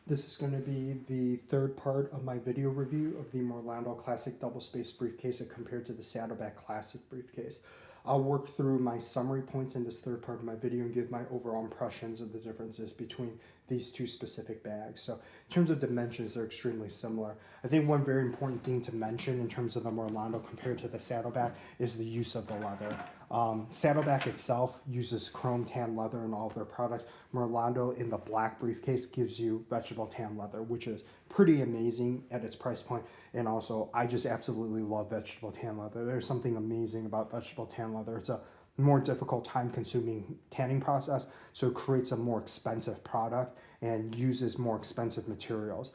This is going to be the third part of my video review of the Marlondo Classic Double Space Briefcase compared to the Saddleback Classic Briefcase. I'll work through my summary points in this third part of my video and give my overall impressions of the differences between these two specific bags. So in terms of dimensions, they're extremely similar. I think one very important thing to mention in terms of the Marlondo compared to the Saddleback is the use of the leather. Saddleback itself uses chrome tan leather in all of their products. Marlondo in the black briefcase gives you vegetable tan leather, which is pretty amazing at its price point. And also, I just absolutely love vegetable tan leather. There's something amazing about vegetable tan leather. It's a more difficult, time-consuming tanning process, so it creates a more expensive product and uses more expensive materials.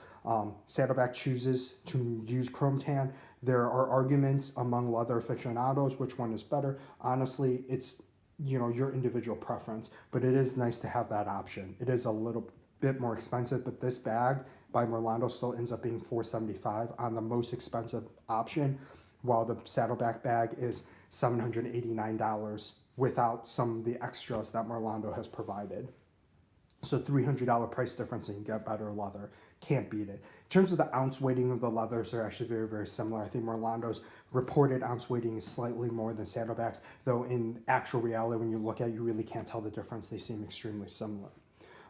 Saddleback chooses to use chrome tan. There are arguments among leather aficionados which one is better. Honestly, it's your individual preference, but it is nice to have that option. It is a little bit more expensive, but this bag by Marlondo still ends up being $475 on the most expensive option, while the Saddleback bag is $789 without some of the extras that Marlondo has provided. So $300 price difference and you get better leather. Can't beat it. In terms of the ounce weighting of the leathers, they're actually very, very similar. I think Marlondo's reported ounce weighting is slightly more than Saddleback's, though in actual reality, when you look at it, you really can't tell the difference. They seem extremely similar.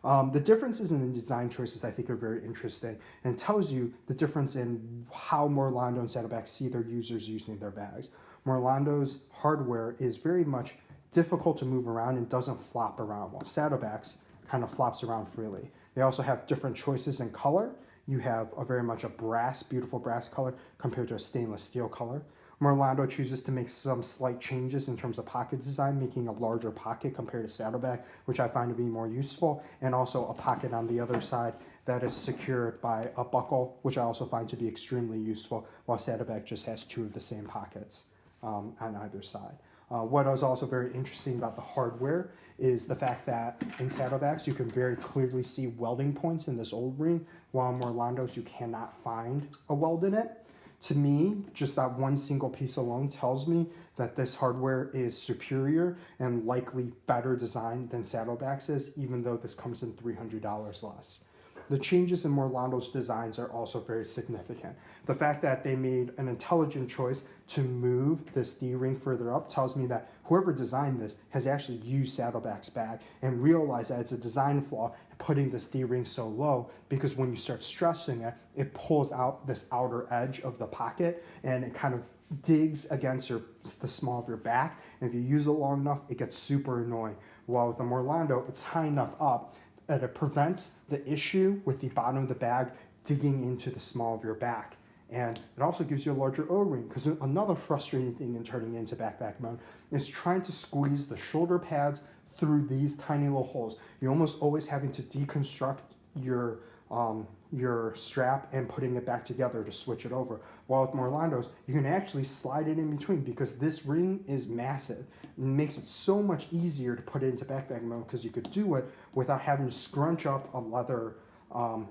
The differences in the design choices I think are very interesting and tells you the difference in how Marlondo and Saddleback see their users using their bags. Marlondo's hardware is very much difficult to move around and doesn't flop around, while Saddleback's kind of flops around freely. They also have different choices in color. You have very much a beautiful brass color compared to a stainless steel color. Marlondo chooses to make some slight changes in terms of pocket design, making a larger pocket compared to Saddleback, which I find to be more useful, and also a pocket on the other side that is secured by a buckle, which I also find to be extremely useful, while Saddleback just has two of the same pockets on either side. What is also very interesting about the hardware is the fact that in Saddlebacks you can very clearly see welding points in this old ring, while in Marlondo's you cannot find a weld in it. To me, just that one single piece alone tells me that this hardware is superior and likely better designed than Saddleback's is, even though this comes in $300 less. The changes in Marlondo's designs are also very significant. The fact that they made an intelligent choice to move this D-ring further up tells me that whoever designed this has actually used Saddleback's bag and realized that it's a design flaw putting this D-ring so low, because when you start stressing it, it pulls out this outer edge of the pocket and it kind of digs against the small of your back. And if you use it long enough, it gets super annoying. While with the Marlondo, it's high enough up that it prevents the issue with the bottom of the bag digging into the small of your back. And it also gives you a larger O-ring, because another frustrating thing in turning into backpack mode is trying to squeeze the shoulder pads through these tiny little holes. You're almost always having to deconstruct your strap and putting it back together to switch it over. While with Marlondo's, you can actually slide it in between because this ring is massive. It makes it so much easier to put it into backpack mode because you could do it without having to scrunch up a leather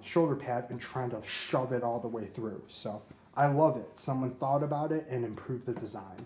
shoulder pad and trying to shove it all the way through. So I love it. Someone thought about it and improved the design.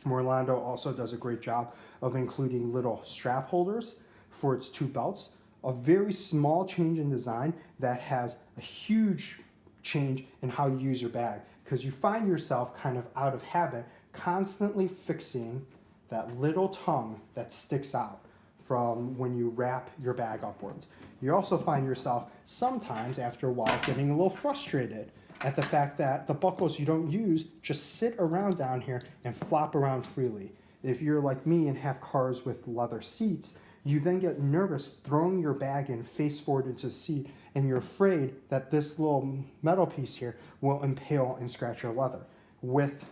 Marlondo also does a great job of including little strap holders for its two belts. A very small change in design that has a huge change in how you use your bag, because you find yourself kind of out of habit constantly fixing that little tongue that sticks out from when you wrap your bag upwards. You also find yourself sometimes after a while getting a little frustrated at the fact that the buckles you don't use just sit around down here and flop around freely. If you're like me and have cars with leather seats, you then get nervous throwing your bag in face forward into the seat, and you're afraid that this little metal piece here will impale and scratch your leather. With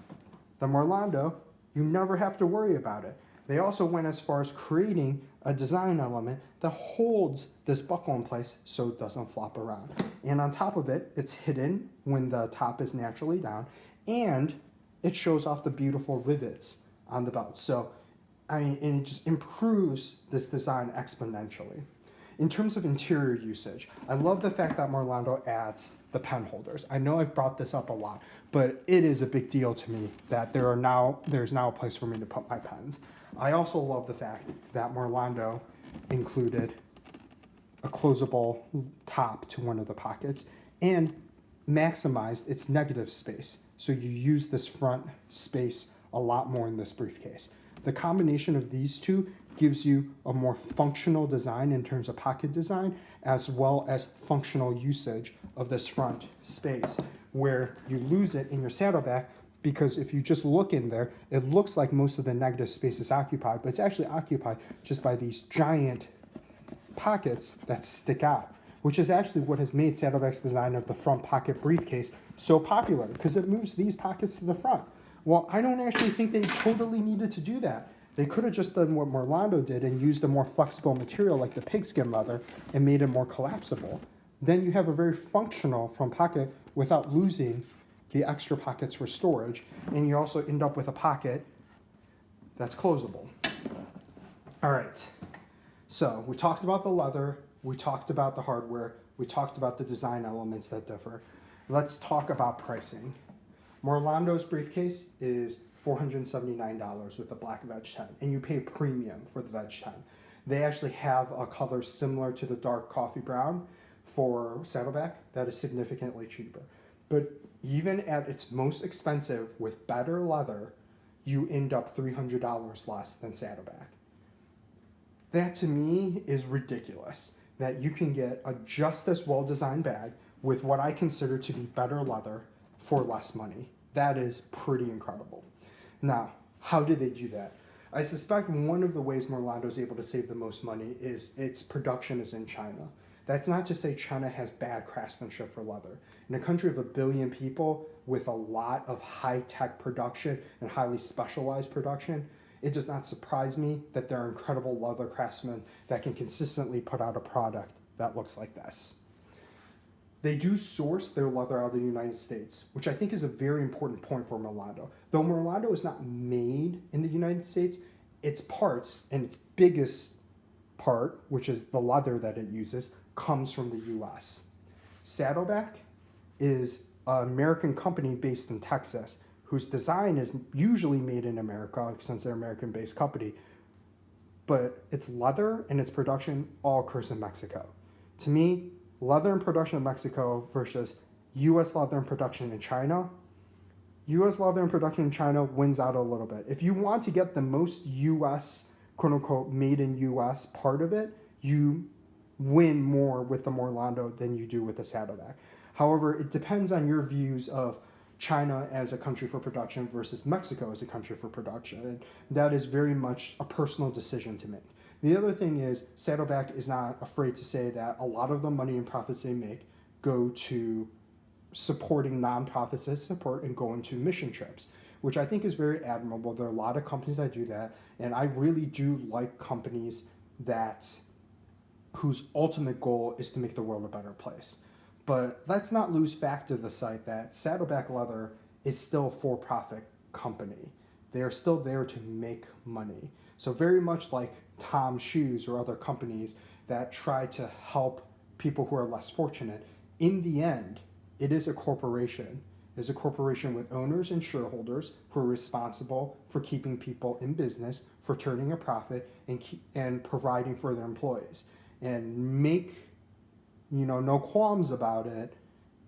the Marlondo, you never have to worry about it. They also went as far as creating a design element that holds this buckle in place so it doesn't flop around. And on top of it, it's hidden when the top is naturally down, and it shows off the beautiful rivets on the belt. So, and it just improves this design exponentially. In terms of interior usage, I love the fact that Marlondo adds the pen holders. I know I've brought this up a lot, but it is a big deal to me that there's now a place for me to put my pens. I also love the fact that Marlondo included a closable top to one of the pockets and maximized its negative space. So you use this front space a lot more in this briefcase. The combination of these two gives you a more functional design in terms of pocket design, as well as functional usage of this front space, where you lose it in your saddleback, because if you just look in there, it looks like most of the negative space is occupied, but it's actually occupied just by these giant pockets that stick out, which is actually what has made Saddleback's design of the front pocket briefcase so popular, because it moves these pockets to the front. Well, I don't actually think they totally needed to do that. They could have just done what Marlondo did and used a more flexible material like the pigskin leather and made it more collapsible. Then you have a very functional front pocket without losing the extra pockets for storage, and you also end up with a pocket that's closable. All right, so we talked about the leather, we talked about the hardware, we talked about the design elements that differ. Let's talk about pricing. Marlondo's briefcase is $479 with the Black Veg Tan, and you pay premium for the Veg Tan. They actually have a color similar to the dark coffee brown for Saddleback that is significantly cheaper. But even at its most expensive with better leather, you end up $300 less than Saddleback. That to me is ridiculous, that you can get a just as well-designed bag with what I consider to be better leather for less money. That is pretty incredible. Now, how did they do that? I suspect one of the ways Marlondo is able to save the most money is its production is in China. That's not to say China has bad craftsmanship for leather. In a country of 1 billion people with a lot of high-tech production and highly specialized production, it does not surprise me that there are incredible leather craftsmen that can consistently put out a product that looks like this. They do source their leather out of the United States, which I think is a very important point for Marlondo. Though Marlondo is not made in the United States, its parts and its biggest part, which is the leather that it uses, comes from the US. Saddleback is an American company based in Texas whose design is usually made in America since they're an American-based company, but its leather and its production all occurs in Mexico. To me, leather and production in Mexico versus U.S. leather and production in China, U.S. leather and production in China wins out a little bit. If you want to get the most U.S., quote-unquote, made in U.S. part of it, you win more with the Marlondo than you do with the Saddleback. However, it depends on your views of China as a country for production versus Mexico as a country for production. And that is very much a personal decision to make. The other thing is Saddleback is not afraid to say that a lot of the money and profits they make go to supporting nonprofits that support and go into mission trips, which I think is very admirable. There are a lot of companies that do that, and I really do like companies that whose ultimate goal is to make the world a better place. But let's not lose fact of the sight that Saddleback Leather is still a for-profit company. They are still there to make money. So very much like Tom's Shoes or other companies that try to help people who are less fortunate, in the end, it is a corporation. It is a corporation with owners and shareholders who are responsible for keeping people in business, for turning a profit, and providing for their employees. And make no qualms about it.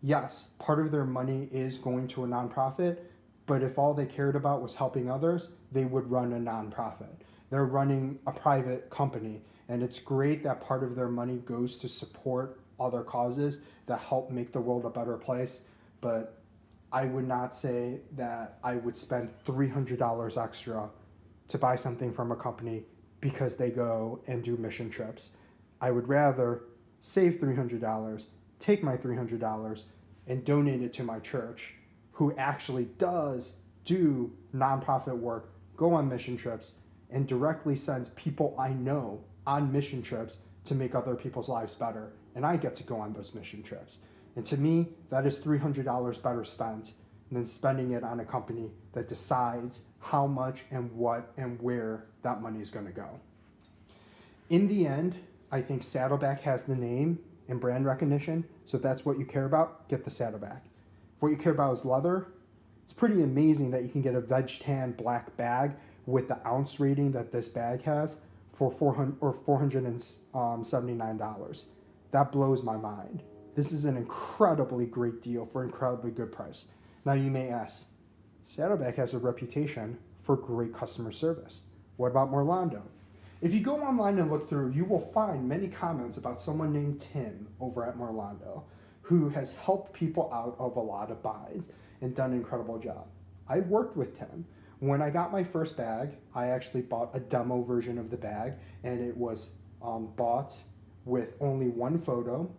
Yes, part of their money is going to a nonprofit, but if all they cared about was helping others, they would run a nonprofit. They're running a private company, and it's great that part of their money goes to support other causes that help make the world a better place, but I would not say that I would spend $300 extra to buy something from a company because they go and do mission trips. I would rather save $300, take my $300, and donate it to my church, who actually does do nonprofit work, go on mission trips, and directly sends people I know on mission trips to make other people's lives better, and I get to go on those mission trips. And to me, that is $300 better spent than spending it on a company that decides how much and what and where that money is going to go. In the end, I think Saddleback has the name and brand recognition, so if that's what you care about, get the Saddleback. If what you care about is leather, it's pretty amazing that you can get a Veg Tan black bag with the ounce rating that this bag has for $479. That blows my mind. This is an incredibly great deal for an incredibly good price. Now you may ask, Saddleback has a reputation for great customer service. What about Marlondo? If you go online and look through, you will find many comments about someone named Tim over at Marlondo who has helped people out of a lot of binds and done an incredible job. I worked with Tim. When I got my first bag, I actually bought a demo version of the bag, and it was bought with only one photo.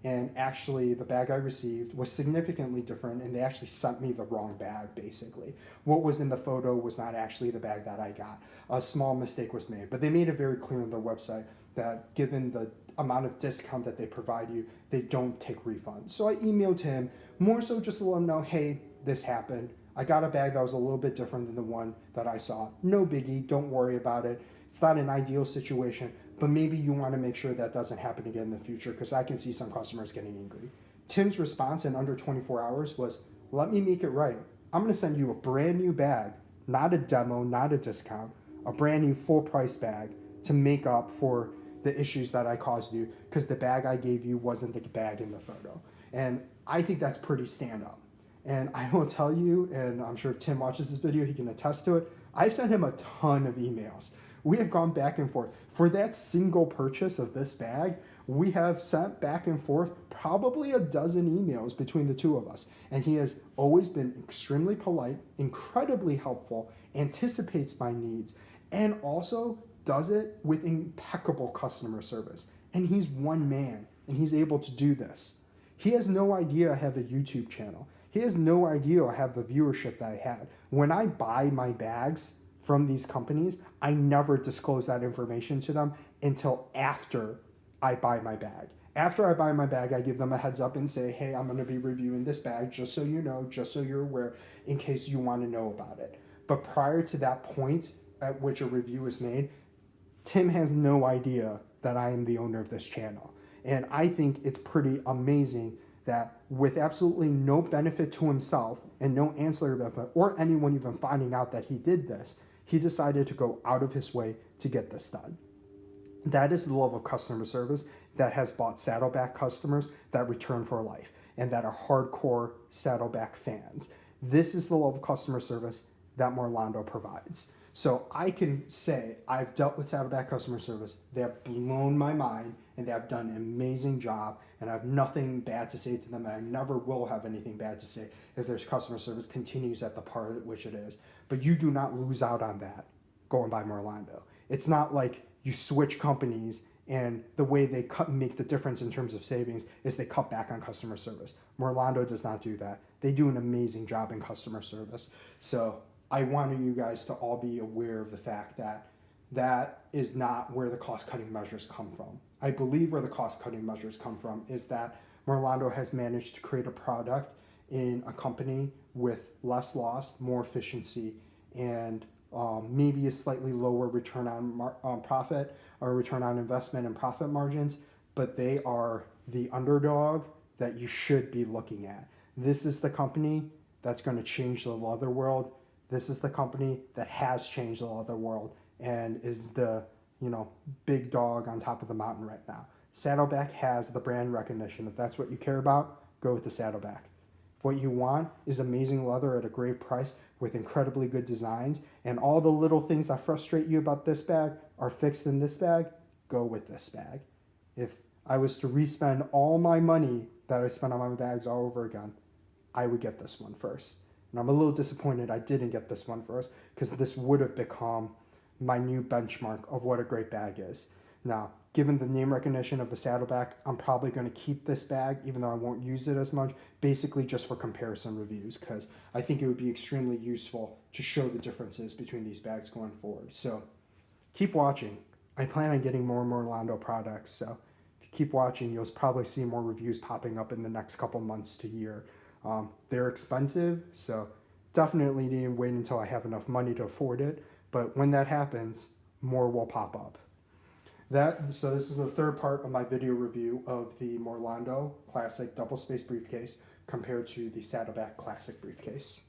And actually, the bag I received was significantly different, and they actually sent me the wrong bag, basically. What was in the photo was not actually the bag that I got. A small mistake was made, but they made it very clear on their website that given the amount of discount that they provide you, they don't take refunds. So I emailed him, more so just to let him know, hey, this happened. I got a bag that was a little bit different than the one that I saw. No biggie, don't worry about it. It's not an ideal situation, but maybe you want to make sure that doesn't happen again in the future, because I can see some customers getting angry. Tim's response in under 24 hours was, let me make it right. I'm going to send you a brand new bag, not a demo, not a discount, a brand new full price bag to make up for the issues that I caused you, because the bag I gave you wasn't the bag in the photo. And I think that's pretty stand up. And I will tell you, and I'm sure if Tim watches this video, he can attest to it, I've sent him a ton of emails. We have gone back and forth. For that single purchase of this bag, we have sent back and forth probably a dozen emails between the two of us. And he has always been extremely polite, incredibly helpful, anticipates my needs, and also does it with impeccable customer service. And he's one man, and he's able to do this. He has no idea I have a YouTube channel. He has no idea I have the viewership that I had. When I buy my bags from these companies, I never disclose that information to them until after I buy my bag. After I buy my bag, I give them a heads up and say, hey, I'm going to be reviewing this bag, just so you know, just so you're aware, in case you want to know about it. But prior to that point at which a review is made, Tim has no idea that I am the owner of this channel. And I think it's pretty amazing that with absolutely no benefit to himself and no ancillary benefit or anyone even finding out that he did this, he decided to go out of his way to get this done. That is the level of customer service that has bought Saddleback customers that return for life and that are hardcore Saddleback fans. This is the level of customer service that Marlondo provides. So I can say I've dealt with Saddleback customer service. They have blown my mind, and they have done an amazing job, and I have nothing bad to say to them, and I never will have anything bad to say if their customer service continues at the part at which it is. But you do not lose out on that going by Marlondo. It's not like you switch companies and the way they make the difference in terms of savings is they cut back on customer service. Marlondo does not do that. They do an amazing job in customer service. So I want you guys to all be aware of the fact that that is not where the cost-cutting measures come from. I believe where the cost-cutting measures come from is that Marlondo has managed to create a product in a company with less loss, more efficiency, and maybe a slightly lower return on profit or return on investment and profit margins, but they are the underdog that you should be looking at. This is the company that's going to change the leather world. This is the company that has changed the leather world and is the, big dog on top of the mountain right now. Saddleback has the brand recognition. If that's what you care about, go with the Saddleback. If what you want is amazing leather at a great price with incredibly good designs, and all the little things that frustrate you about this bag are fixed in this bag, go with this bag. If I was to re-spend all my money that I spent on my bags all over again, I would get this one first. And I'm a little disappointed I didn't get this one first, because this would have become my new benchmark of what a great bag is. Now, given the name recognition of the Saddleback, I'm probably going to keep this bag, even though I won't use it as much, basically just for comparison reviews, because I think it would be extremely useful to show the differences between these bags going forward. So keep watching. I plan on getting more and more Marlondo products, so if you keep watching, you'll probably see more reviews popping up in the next couple months to year. They're expensive, so definitely need to wait until I have enough money to afford it. But when that happens, more will pop up. So this is the third part of my video review of the Marlondo Classic Double Space Briefcase compared to the Saddleback Classic Briefcase.